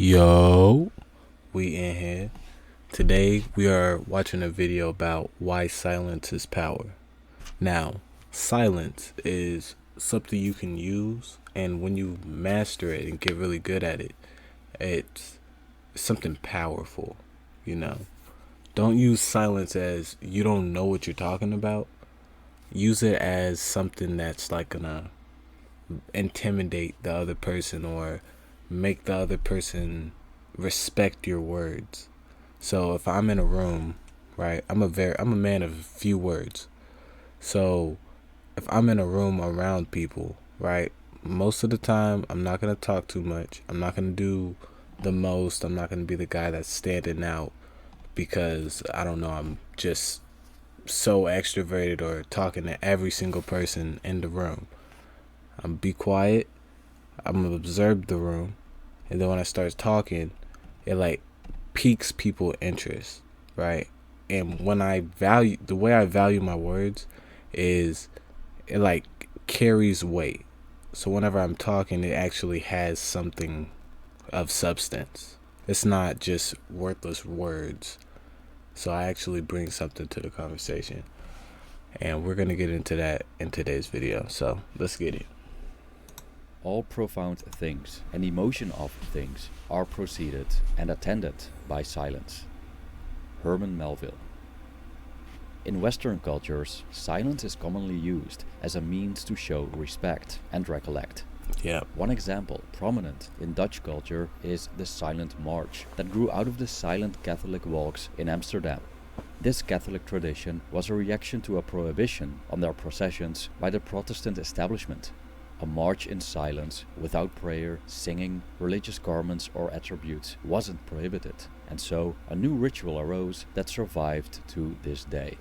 Yo, we in here. Today we are watching a video about why silence is power. Now, silence is something you can use, and when you master it and get really good at it, it's something powerful, you know. Don't use silence as you don't know what you're talking about. Use it as something that's like gonna intimidate the other person or make the other person respect your words. So if I'm in a room, right, I'm a man of few words. So if I'm in a room around people, right, most of the time I'm not gonna talk too much. I'm not gonna do the most. I'm not gonna be the guy that's standing out because I don't know, I'm just so extroverted or talking to every single person in the room. I'm be quiet. I'm gonna observe the room, and then when I start talking, it like piques people's interest, right? And when I value the way I value my words is it like carries weight. So whenever I'm talking, it actually has something of substance. It's not just worthless words. So I actually bring something to the conversation. And we're gonna get into that in today's video. So let's get it. All profound things and emotion of things are preceded and attended by silence. Herman Melville. In Western cultures, silence is commonly used as a means to show respect and recollect. Yeah. One example prominent in Dutch culture is the Silent March that grew out of the silent Catholic walks in Amsterdam. This Catholic tradition was a reaction to a prohibition on their processions by the Protestant establishment. A march in silence, without prayer, singing, religious garments or attributes wasn't prohibited, and so a new ritual arose that survived to this day.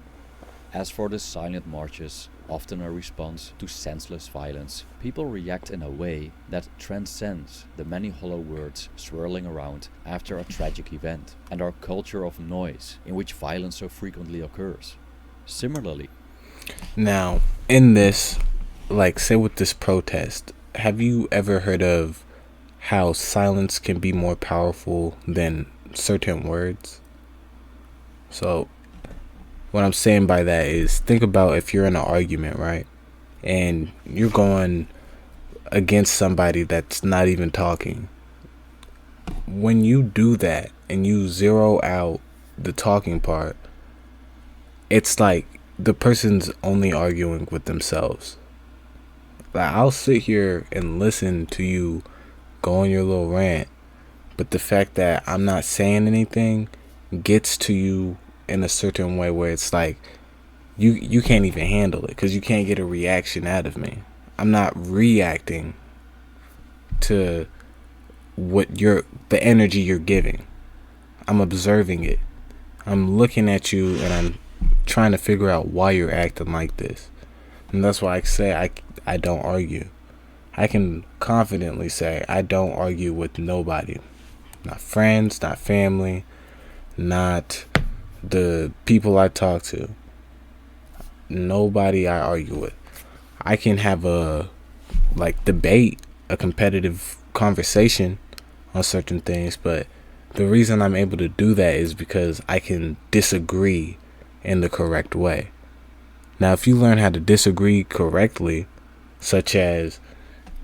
As for the silent marches, often a response to senseless violence, people react in a way that transcends the many hollow words swirling around after a tragic event and our culture of noise in which violence so frequently occurs. Similarly, Now, in this, like, say with this protest, have you ever heard of how silence can be more powerful than certain words? So, what I'm saying by that is think about if you're in an argument, right? And you're going against somebody that's not even talking. When you do that and you zero out the talking part, it's like the person's only arguing with themselves. Like, I'll sit here and listen to you go on your little rant, but the fact that I'm not saying anything gets to you in a certain way where it's like you can't even handle it because you can't get a reaction out of me. I'm not reacting to the energy you're giving. I'm observing it. I'm looking at you and I'm trying to figure out why you're acting like this. And that's why I say I don't argue. I can confidently say I don't argue with nobody. Not friends, not family, not the people I talk to. Nobody I argue with. I can have a debate, a competitive conversation on certain things, but the reason I'm able to do that is because I can disagree in the correct way. Now, if you learn how to disagree correctly, such as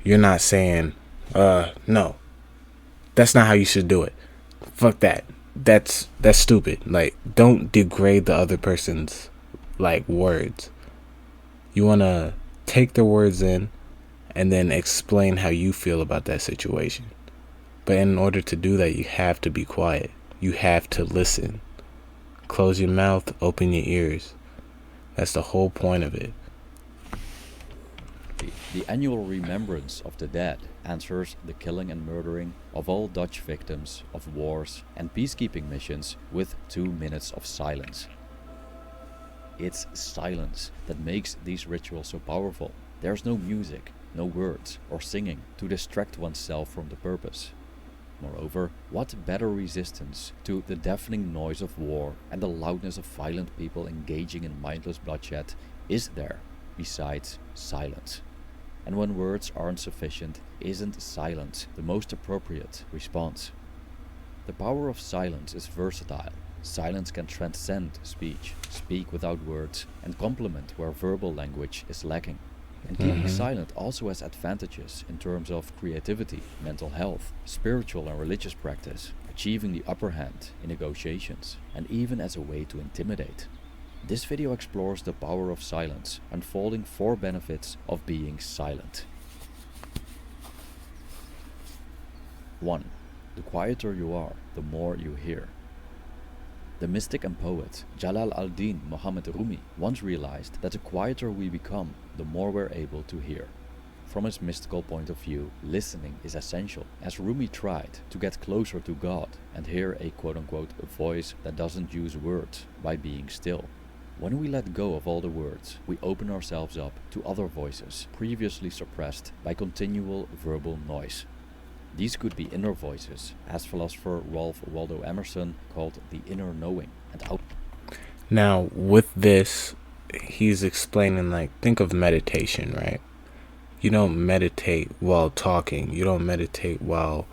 you're not saying, no, that's not how you should do it. Fuck that. That's stupid. Like, don't degrade the other person's like words. You want to take their words in and then explain how you feel about that situation. But in order to do that, you have to be quiet. You have to listen. Close your mouth, open your ears. That's the whole point of it. the annual remembrance of the dead answers the killing and murdering of all Dutch victims of wars and peacekeeping missions with 2 minutes of silence. It's silence that makes these rituals so powerful. There's no music, no words or singing to distract oneself from the purpose. Moreover, what better resistance to the deafening noise of war and the loudness of violent people engaging in mindless bloodshed is there besides silence? And when words aren't sufficient, isn't silence the most appropriate response? The power of silence is versatile. Silence can transcend speech, speak without words, and complement where verbal language is lacking. And keeping silent also has advantages in terms of creativity, mental health, spiritual and religious practice, achieving the upper hand in negotiations, and even as a way to intimidate. This video explores the power of silence, unfolding 4 benefits of being silent. 1. The quieter you are, the more you hear. The mystic and poet Jalal al-Din Muhammad Rumi once realized that the quieter we become, the more we're able to hear. From his mystical point of view, listening is essential, as Rumi tried to get closer to God and hear a quote-unquote voice that doesn't use words by being still. When we let go of all the words, we open ourselves up to other voices previously suppressed by continual verbal noise. These could be inner voices, as philosopher Ralph Waldo Emerson called the inner knowing, and Now, with this, he's explaining, like, think of meditation, right? You don't meditate while talking. You don't meditate while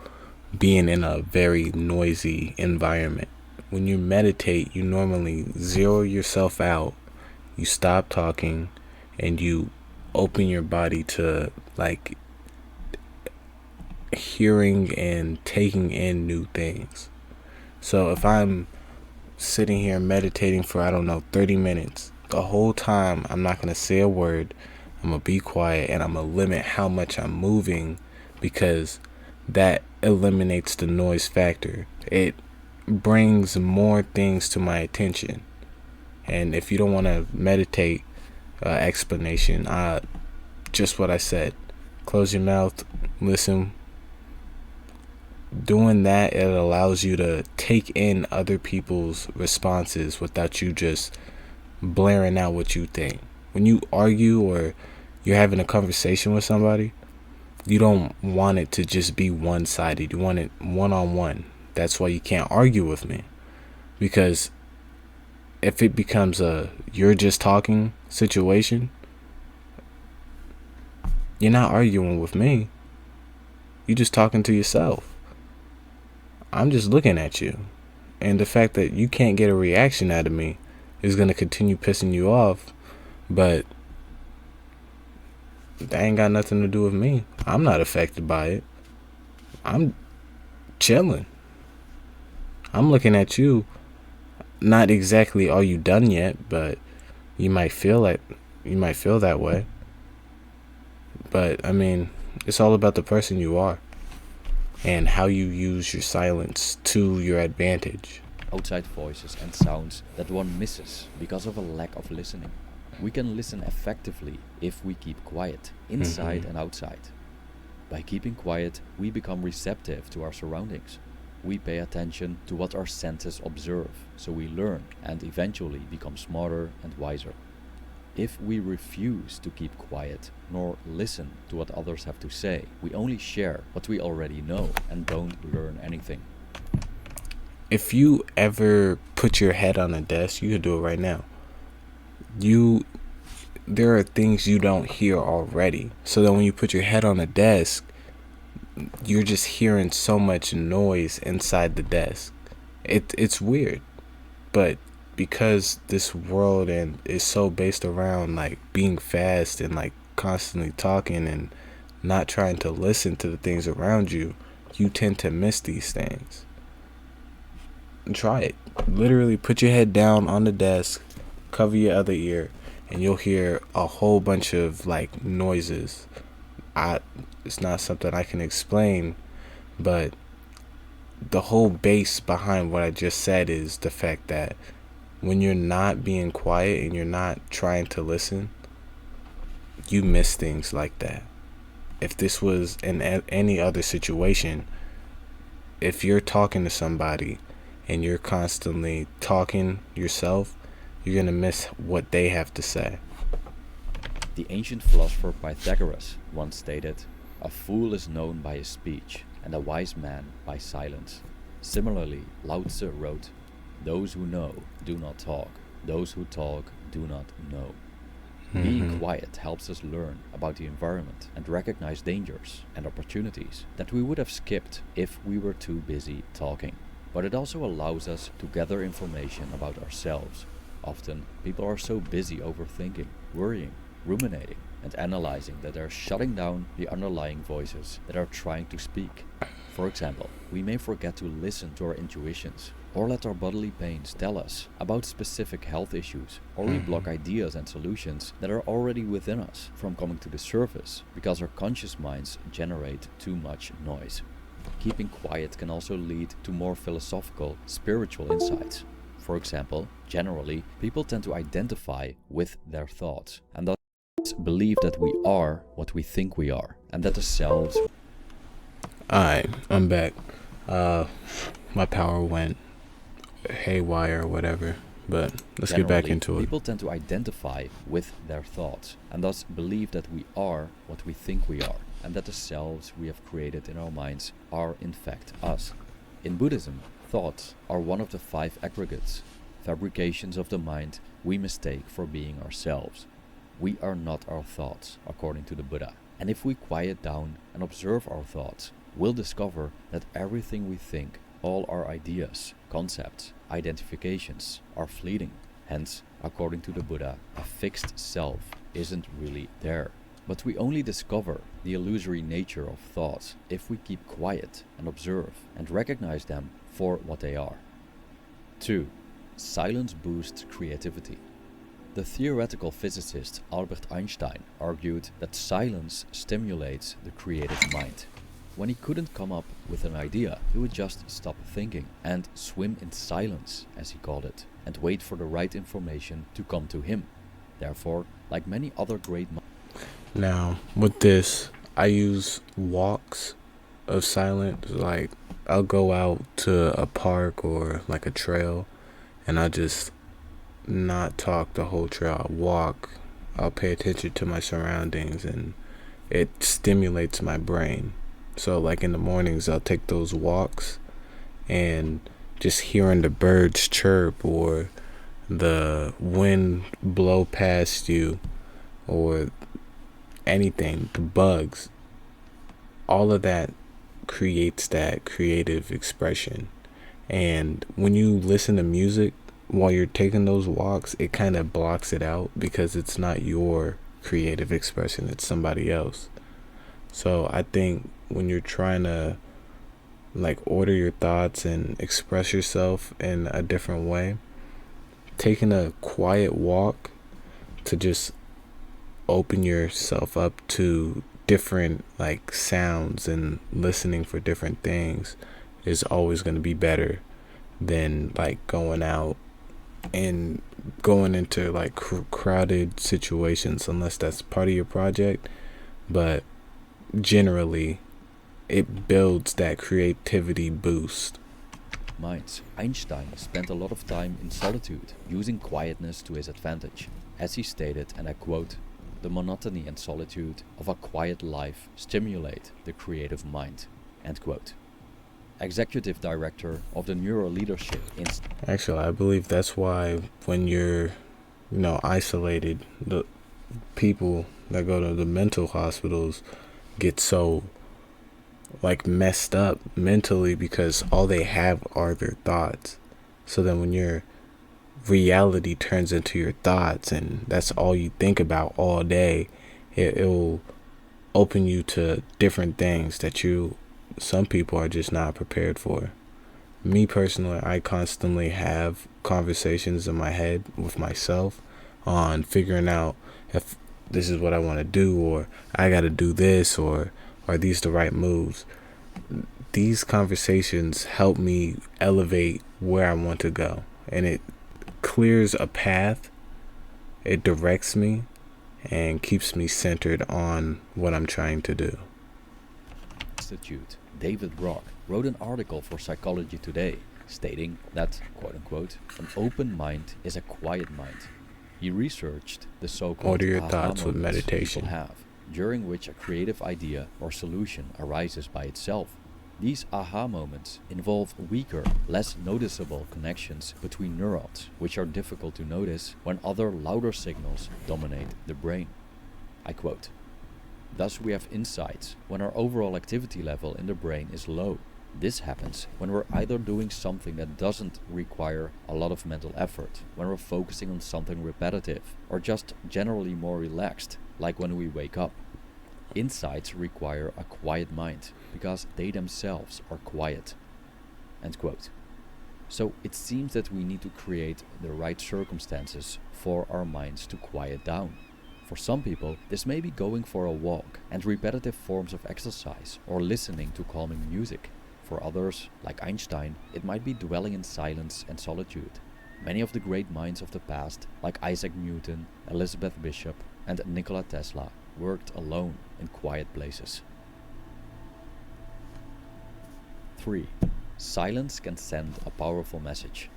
being in a very noisy environment. When you meditate, you normally zero yourself out. You stop talking and you open your body to, like, hearing and taking in new things. So if I'm sitting here meditating for, 30 minutes, the whole time I'm not going to say a word. I'm going to be quiet, and I'm going to limit how much I'm moving, because that eliminates the noise factor. It brings more things to my attention. And if you don't want to meditate, explanation, just what I said. Close your mouth, listen. Doing that, it allows you to take in other people's responses without you just blaring out what you think. When you argue or you're having a conversation with somebody, you don't want it to just be one-sided. You want it one-on-one. That's why you can't argue with me. Because if it becomes a you're just talking situation, you're not arguing with me. You're just talking to yourself. I'm just looking at you. And the fact that you can't get a reaction out of me is going to continue pissing you off. But that ain't got nothing to do with me. I'm not affected by it. I'm chilling. I'm looking at you. Not exactly are you done yet, but you might feel that way. But I mean, it's all about the person you are and how you use your silence to your advantage. outside voices and sounds that one misses because of a lack of listening. We can listen effectively if we keep quiet, inside and outside. By keeping quiet, we become receptive to our surroundings. We pay attention to what our senses observe, so we learn and eventually become smarter and wiser. If we refuse to keep quiet, nor listen to what others have to say, we only share what we already know and don't learn anything. If you ever put your head on a desk, you can do it right now. There are things you don't hear already. So that when you put your head on a desk, you're just hearing so much noise inside the desk. It's weird. But because this world and is so based around like being fast and like constantly talking and not trying to listen to the things around you, you tend to miss these things. Try it. Literally put your head down on the desk, cover your other ear, and you'll hear a whole bunch of like noises. It's not something I can explain, but the whole base behind what I just said is the fact that when you're not being quiet and you're not trying to listen, you miss things like that. If this was in any other situation, if you're talking to somebody and you're constantly talking yourself, you're going to miss what they have to say. The ancient philosopher Pythagoras once stated, "A fool is known by his speech, and a wise man by silence." Similarly, Lao Tzu wrote, "Those who know do not talk. Those who talk do not know." Being quiet helps us learn about the environment and recognize dangers and opportunities that we would have skipped if we were too busy talking. but it also allows us to gather information about ourselves. Often, people are so busy overthinking, worrying, ruminating, and analyzing that they're shutting down the underlying voices that are trying to speak. For example, we may forget to listen to our intuitions, or let our bodily pains tell us about specific health issues, or we block ideas and solutions that are already within us from coming to the surface because our conscious minds generate too much noise. Keeping quiet can also lead to more philosophical, spiritual insights. For example, generally, people tend to identify with their thoughts, and thus believe that we are what we think we are, and that the selves... Alright, I'm back. My power went haywire or whatever, but let's get back into it. People tend to identify with their thoughts, and thus believe that we are what we think we are, and that the selves we have created in our minds are in fact us. In Buddhism, thoughts are one of the 5 aggregates, fabrications of the mind we mistake for being ourselves. We are not our thoughts, according to the Buddha. And if we quiet down and observe our thoughts, we'll discover that everything we think, all our ideas, concepts, identifications, are fleeting. Hence, according to the Buddha, a fixed self isn't really there. But we only discover the illusory nature of thoughts if we keep quiet and observe and recognize them for what they are. 2. Silence boosts creativity. The theoretical physicist Albert Einstein argued that silence stimulates the creative mind. When he couldn't come up with an idea, he would just stop thinking and swim in silence, as he called it, and wait for the right information to come to him. Therefore, like many other great minds... Now, with this, I use walks of silence. Like, I'll go out to a park or like a trail, and I'll just not talk the whole trail. I'll walk, I'll pay attention to my surroundings, and it stimulates my brain. So like in the mornings, I'll take those walks, and just hearing the birds chirp or the wind blow past you or anything, the bugs, all of that creates that creative expression. And when you listen to music while you're taking those walks, it kind of blocks it out because it's not your creative expression, it's somebody else. So I think when you're trying to like order your thoughts and express yourself in a different way, taking a quiet walk to just open yourself up to different like sounds and listening for different things is always going to be better than like going out and going into like crowded situations, unless that's part of your project. But generally it builds that creativity boost. Minds. Einstein spent a lot of time in solitude, using quietness to his advantage. As he stated, and I quote, "The monotony and solitude of a quiet life stimulate the creative mind." End quote. Executive Director of the Neuro Leadership Institute. Actually, I believe that's why when you're, isolated, the people that go to the mental hospitals get so like messed up mentally, because all they have are their thoughts. So then when your reality turns into your thoughts and that's all you think about all day, it'll open you to different things that some people are just not prepared for. Me personally, I constantly have conversations in my head with myself on figuring out if this is what I want to do, or I got to do this, or are these the right moves. These conversations help me elevate where I want to go, and it clears a path, it directs me, and keeps me centered on what I'm trying to do. Institute, David Brock, wrote an article for Psychology Today stating that, quote-unquote, "an open mind is a quiet mind." He researched the so-called Order your aha thoughts with moments meditation. people have, during which a creative idea or solution arises by itself. These aha moments involve weaker, less noticeable connections between neurons, which are difficult to notice when other louder signals dominate the brain. I quote, "Thus we have insights when our overall activity level in the brain is low, This happens when we're either doing something that doesn't require a lot of mental effort, when we're focusing on something repetitive, or just generally more relaxed, like when we wake up. Insights require a quiet mind, because they themselves are quiet. End quote. So it seems that we need to create the right circumstances for our minds to quiet down. For some people, this may be going for a walk and repetitive forms of exercise or listening to calming music. For others, like Einstein, it might be dwelling in silence and solitude. Many of the great minds of the past, like Isaac Newton, Elizabeth Bishop, and Nikola Tesla, worked alone in quiet places. 3. Silence can send a powerful message.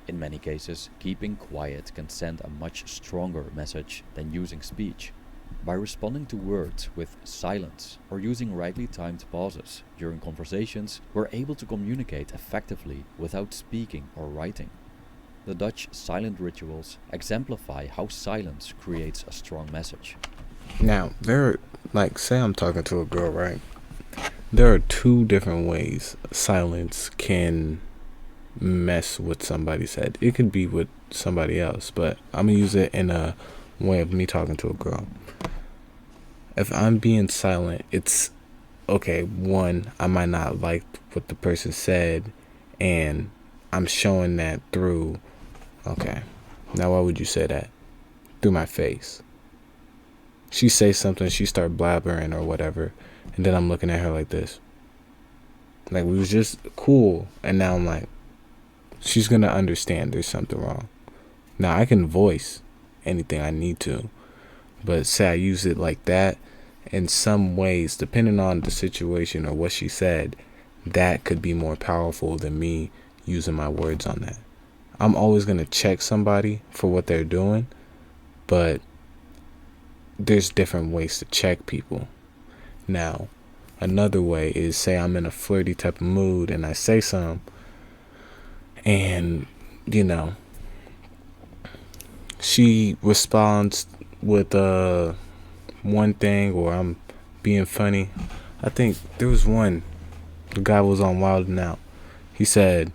In many cases, keeping quiet can send a much stronger message than using speech. By responding to words with silence or using rightly timed pauses during conversations, we're able to communicate effectively without speaking or writing. The Dutch silent rituals exemplify how silence creates a strong message. Now, say I'm talking to a girl, right? There are two different ways silence can mess with somebody's head. It could be with somebody else, but I'm gonna use it in a way of me talking to a girl. If I'm being silent, it's okay. One, I might not like what the person said, and I'm showing that through. Okay, now why would you say that? Through my face. She says something, she start blabbering or whatever, and then I'm looking at her like this. Like, we was just cool, and now I'm like, she's gonna understand there's something wrong. Now I can voice anything I need to, but say I use it like that, in some ways, depending on the situation or what she said, that could be more powerful than me using my words on that. I'm always gonna check somebody for what they're doing, but there's different ways to check people. Now, another way is, say I'm in a flirty type of mood and I say something, and she responds with one thing, or I'm being funny. I think there was one, the guy was on Wild 'N Out. He said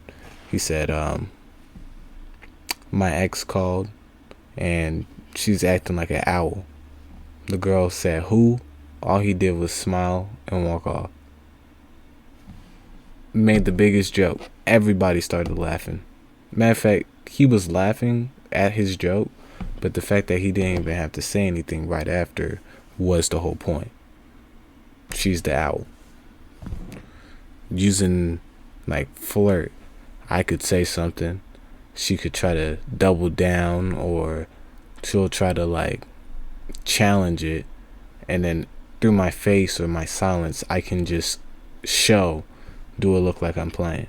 my ex called and she's acting like an owl. The girl said, who? All he did was smile and walk off. Made the biggest joke. Everybody started laughing. Matter of fact, he was laughing at his joke, but the fact that he didn't even have to say anything right after was the whole point. She's the owl. Using like flirt, I could say something, she could try to double down, or she'll try to like challenge it, and then through my face or my silence I can just do it look like I'm playing.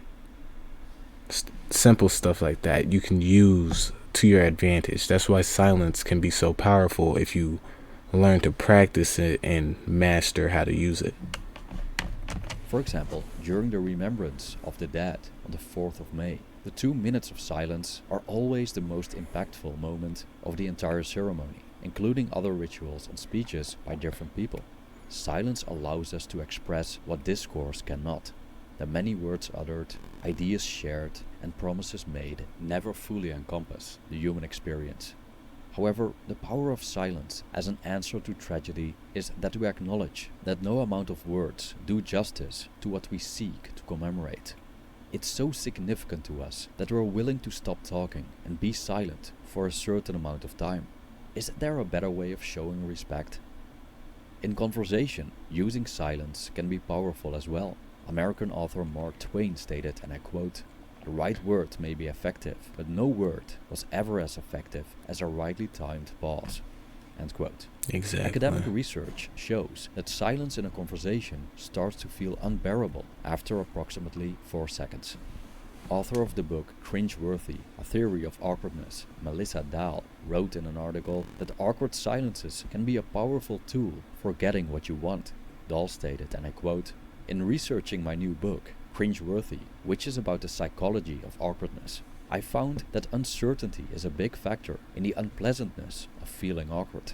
Simple stuff like that you can use to your advantage. That's why silence can be so powerful if you learn to practice it and master how to use it. For example, during the remembrance of the dead on the 4th of May, the 2 minutes of silence are always the most impactful moment of the entire ceremony, including other rituals and speeches by different people. Silence allows us to express what discourse cannot. The many words uttered, ideas shared, and promises made never fully encompass the human experience. However, the power of silence as an answer to tragedy is that we acknowledge that no amount of words do justice to what we seek to commemorate. It's so significant to us that we're willing to stop talking and be silent for a certain amount of time. Is there a better way of showing respect? In conversation, using silence can be powerful as well. American author Mark Twain stated, and I quote, "The right word may be effective, but no word was ever as effective as a rightly timed pause." End quote. Exactly. Academic research shows that silence in a conversation starts to feel unbearable after approximately 4 seconds. Author of the book Cringeworthy, A Theory of Awkwardness, Melissa Dahl, wrote in an article that awkward silences can be a powerful tool for getting what you want. Dahl stated, and I quote, "In researching my new book, Cringeworthy, which is about the psychology of awkwardness, I found that uncertainty is a big factor in the unpleasantness of feeling awkward.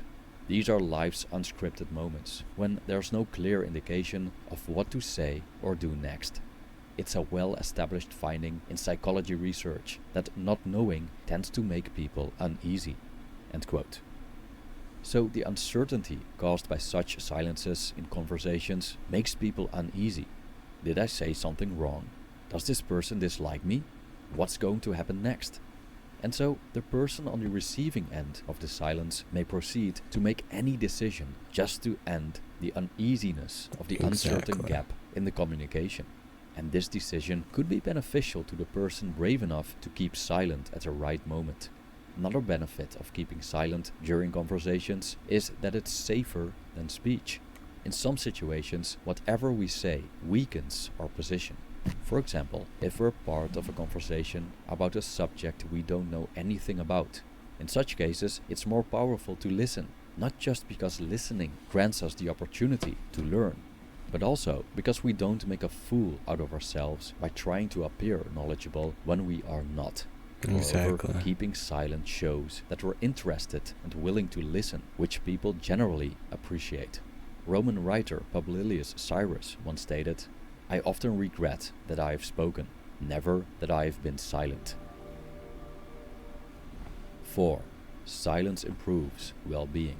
These are life's unscripted moments, when there's no clear indication of what to say or do next. It's a well-established finding in psychology research that not knowing tends to make people uneasy. End quote. So the uncertainty caused by such silences in conversations makes people uneasy. Did I say something wrong? Does this person dislike me? What's going to happen next? And so the person on the receiving end of the silence may proceed to make any decision just to end the uneasiness of the uncertain gap in the communication. And this decision could be beneficial to the person brave enough to keep silent at the right moment. Another benefit of keeping silent during conversations is that it's safer than speech. In some situations, whatever we say weakens our position. For example, if we're part of a conversation about a subject we don't know anything about. In such cases, it's more powerful to listen, not just because listening grants us the opportunity to learn, but also because we don't make a fool out of ourselves by trying to appear knowledgeable when we are not. Moreover, keeping silent shows that we're interested and willing to listen, which people generally appreciate. Roman writer Publilius Cyrus once stated, "I often regret that I have spoken, never that I have been silent." 4. Silence improves well-being.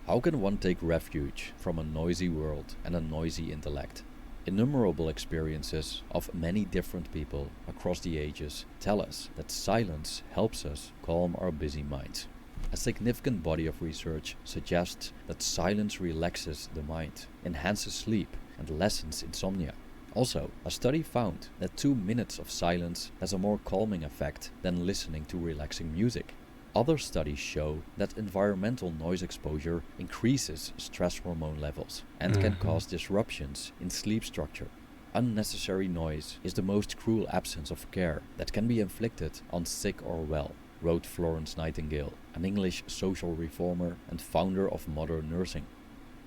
How can one take refuge from a noisy world and a noisy intellect? Innumerable experiences of many different people across the ages tell us that silence helps us calm our busy minds. A significant body of research suggests that silence relaxes the mind, enhances sleep, and lessens insomnia. Also, a study found that 2 minutes of silence has a more calming effect than listening to relaxing music. Other studies show that environmental noise exposure increases stress hormone levels and can cause disruptions in sleep structure. Unnecessary noise is the most cruel absence of care that can be inflicted on sick or well, wrote Florence Nightingale, an English social reformer and founder of modern nursing.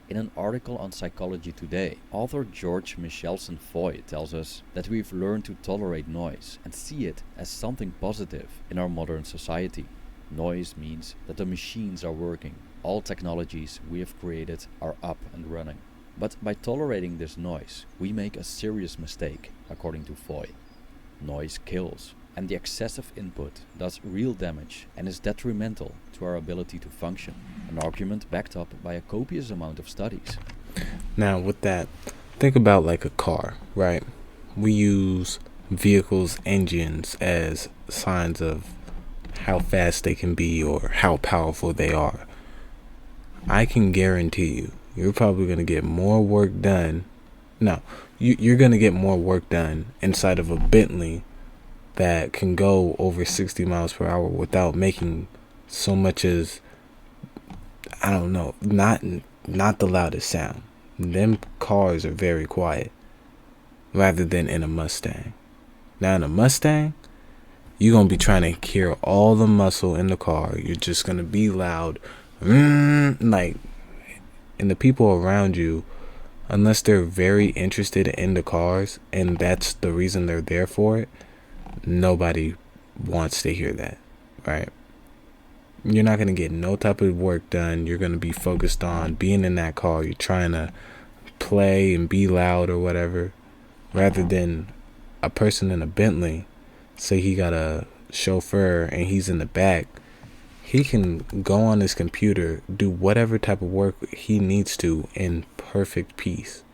In an article on Psychology Today, author George Michelson Foy tells us that we've learned to tolerate noise and see it as something positive in our modern society. Noise means that the machines are working. All technologies we have created are up and running. But by tolerating this noise, we make a serious mistake, according to Foy. Noise kills, and the excessive input does real damage and is detrimental to our ability to function. An argument backed up by a copious amount of studies. Now, with that, think about like a car, right? We use vehicles' engines as signs of how fast they can be or how powerful they are. I can guarantee you, you're probably going to get more work done. No, you're going to get more work done inside of a Bentley that can go over 60 miles per hour without making so much as, I don't know, not the loudest sound. Them cars are very quiet rather than in a Mustang. Now in a Mustang, you're going to be trying to hear all the muscle in the car. You're just going to be loud. Like, and the people around you, unless they're very interested in the cars and that's the reason they're there for it, nobody wants to hear that, right? You're not going to get no type of work done. You're going to be focused on being in that car. You're trying to play and be loud or whatever, rather than a person in a Bentley. Say he got a chauffeur and he's in the back, he can go on his computer, do whatever type of work he needs to in perfect peace,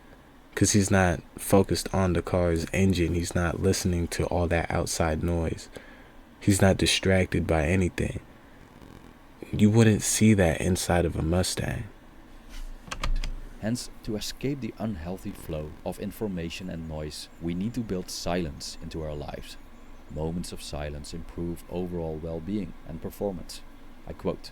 because he's not focused on the car's engine. He's not listening to all that outside noise. He's not distracted by anything. You wouldn't see that inside of a Mustang. Hence, to escape the unhealthy flow of information and noise, we need to build silence into our lives. Moments of silence improve overall well-being and performance. I quote,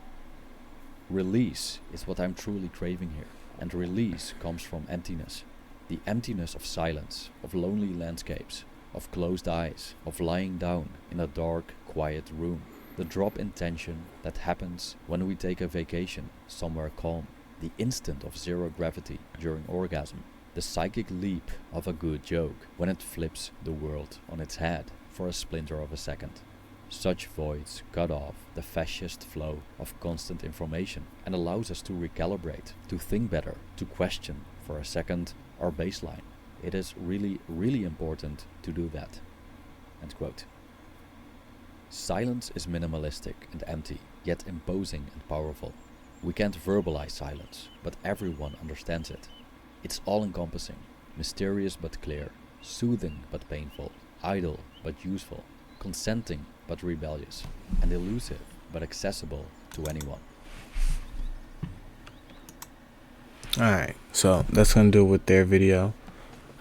"Release is what I'm truly craving here, and release comes from emptiness. The emptiness of silence, of lonely landscapes, of closed eyes, of lying down in a dark, quiet room. The drop in tension that happens when we take a vacation somewhere calm. The instant of zero gravity during orgasm. The psychic leap of a good joke when it flips the world on its head for a splinter of a second. Such voids cut off the fascist flow of constant information and allows us to recalibrate, to think better, to question for a second our baseline. It is really, really important to do that. End quote. Silence is minimalistic and empty, yet imposing and powerful. We can't verbalize silence, but everyone understands it. It's all-encompassing, mysterious but clear, soothing but painful, idle but useful, consenting but rebellious, and elusive but accessible to anyone. Alright, so that's going to do it with their video.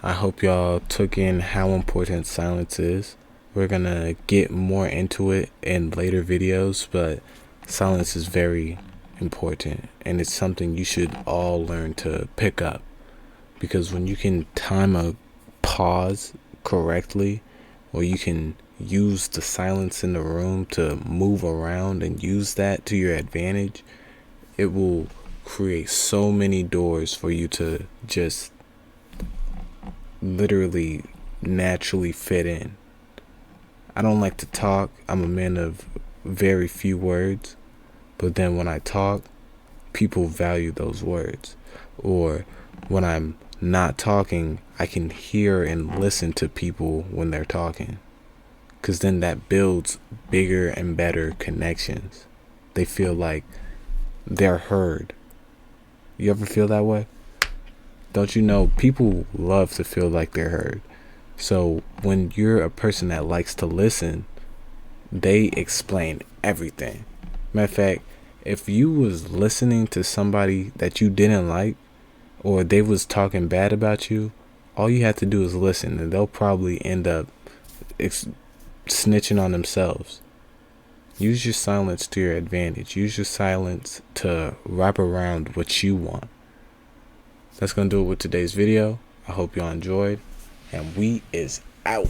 I hope y'all took in how important silence is. We're going to get more into it in later videos, but silence is very important, and it's something you should all learn to pick up. Because when you can time a pause correctly, or you can use the silence in the room to move around and use that to your advantage, it will create so many doors for you to just literally naturally fit in. I don't like to talk. I'm a man of very few words, but then when I talk, people value those words. Or when I'm not talking, I can hear and listen to people when they're talking, because then that builds bigger and better connections. They feel like they're heard. You ever feel that way? Don't you know, people love to feel like they're heard. So when you're a person that likes to listen, they explain everything. Matter of fact, if you was listening to somebody that you didn't like, or they was talking bad about you, all you have to do is listen, and they'll probably end up snitching on themselves. Use your silence to your advantage. Use your silence to wrap around what you want. That's going to do it with today's video. I hope y'all enjoyed, and we is out.